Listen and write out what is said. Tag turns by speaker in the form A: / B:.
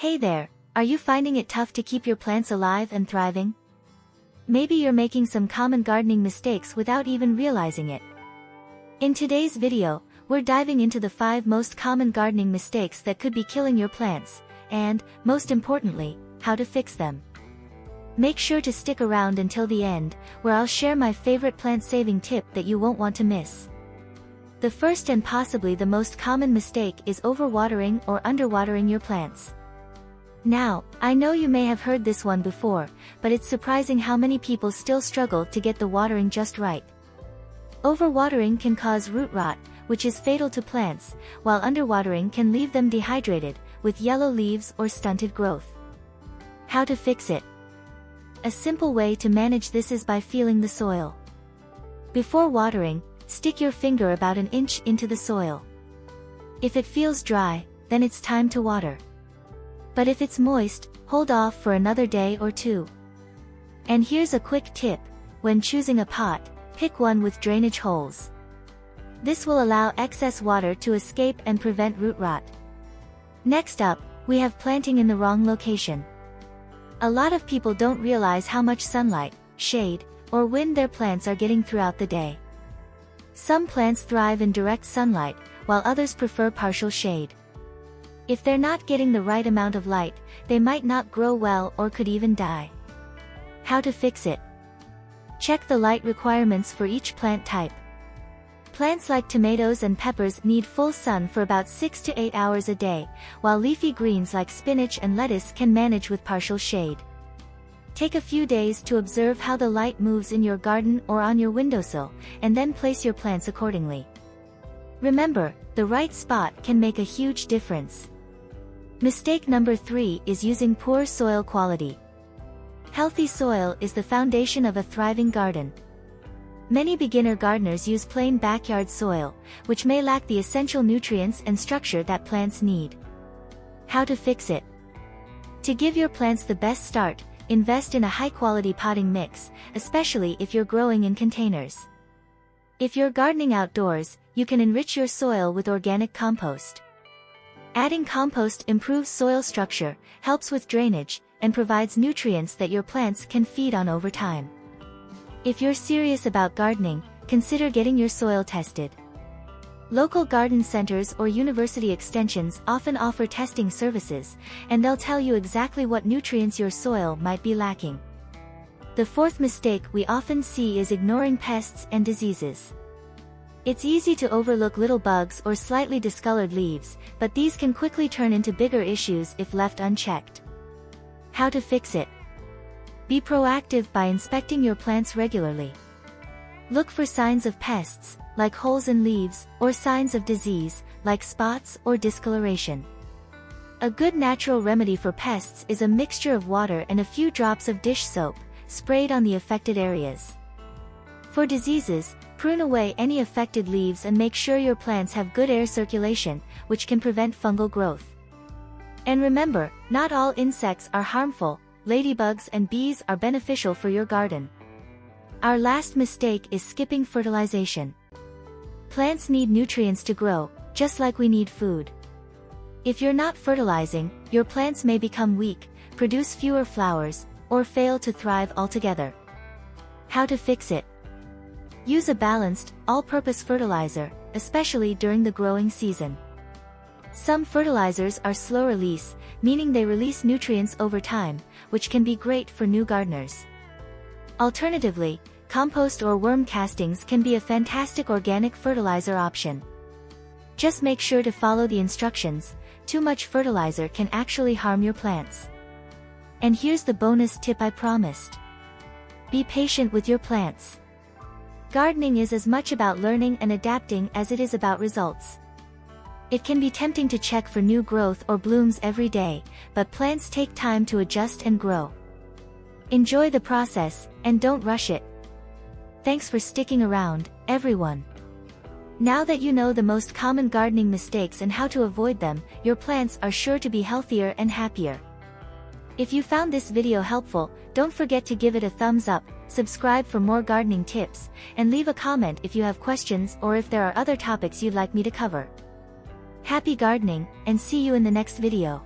A: Hey there, are you finding it tough to keep your plants alive and thriving? Maybe you're making some common gardening mistakes without even realizing it. In today's video, we're diving into the 5 most common gardening mistakes that could be killing your plants, and, most importantly, how to fix them. Make sure to stick around until the end, where I'll share my favorite plant-saving tip that you won't want to miss. The first and possibly the most common mistake is overwatering or underwatering your plants. Now, I know you may have heard this one before, but it's surprising how many people still struggle to get the watering just right. Overwatering can cause root rot, which is fatal to plants, while underwatering can leave them dehydrated, with yellow leaves or stunted growth. How to fix it? A simple way to manage this is by feeling the soil. Before watering, stick your finger about an inch into the soil. If it feels dry, then it's time to water. But if it's moist, hold off for another day or two. And here's a quick tip: when choosing a pot, pick one with drainage holes. This will allow excess water to escape and prevent root rot. Next up, we have planting in the wrong location. A lot of people don't realize how much sunlight, shade, or wind their plants are getting throughout the day. Some plants thrive in direct sunlight, while others prefer partial shade. If they're not getting the right amount of light, they might not grow well or could even die. How to fix it? Check the light requirements for each plant type. Plants like tomatoes and peppers need full sun for about 6 to 8 hours a day, while leafy greens like spinach and lettuce can manage with partial shade. Take a few days to observe how the light moves in your garden or on your windowsill, and then place your plants accordingly. Remember, the right spot can make a huge difference. Mistake number 3 is using poor soil quality. Healthy soil is the foundation of a thriving garden. Many beginner gardeners use plain backyard soil, which may lack the essential nutrients and structure that plants need. How to fix it? To give your plants the best start, invest in a high-quality potting mix, especially if you're growing in containers. If you're gardening outdoors, you can enrich your soil with organic compost. Adding compost improves soil structure, helps with drainage, and provides nutrients that your plants can feed on over time. If you're serious about gardening, consider getting your soil tested. Local garden centers or university extensions often offer testing services, and they'll tell you exactly what nutrients your soil might be lacking. The fourth mistake we often see is ignoring pests and diseases. It's easy to overlook little bugs or slightly discolored leaves, but these can quickly turn into bigger issues if left unchecked. How to fix it? Be proactive by inspecting your plants regularly. Look for signs of pests, like holes in leaves, or signs of disease, like spots or discoloration. A good natural remedy for pests is a mixture of water and a few drops of dish soap, sprayed on the affected areas. For diseases, prune away any affected leaves and make sure your plants have good air circulation, which can prevent fungal growth. And remember, not all insects are harmful. Ladybugs and bees are beneficial for your garden. Our last mistake is skipping fertilization. Plants need nutrients to grow, just like we need food. If you're not fertilizing, your plants may become weak, produce fewer flowers, or fail to thrive altogether. How to fix it? Use a balanced, all-purpose fertilizer, especially during the growing season. Some fertilizers are slow release, meaning they release nutrients over time, which can be great for new gardeners. Alternatively, compost or worm castings can be a fantastic organic fertilizer option. Just make sure to follow the instructions. Too much fertilizer can actually harm your plants. And here's the bonus tip I promised. Be patient with your plants. Gardening is as much about learning and adapting as it is about results. It can be tempting to check for new growth or blooms every day, but plants take time to adjust and grow. Enjoy the process, and don't rush it. Thanks for sticking around, everyone. Now that you know the most common gardening mistakes and how to avoid them, your plants are sure to be healthier and happier. If you found this video helpful, don't forget to give it a thumbs up, subscribe for more gardening tips, and leave a comment if you have questions or if there are other topics you'd like me to cover. Happy gardening, and see you in the next video.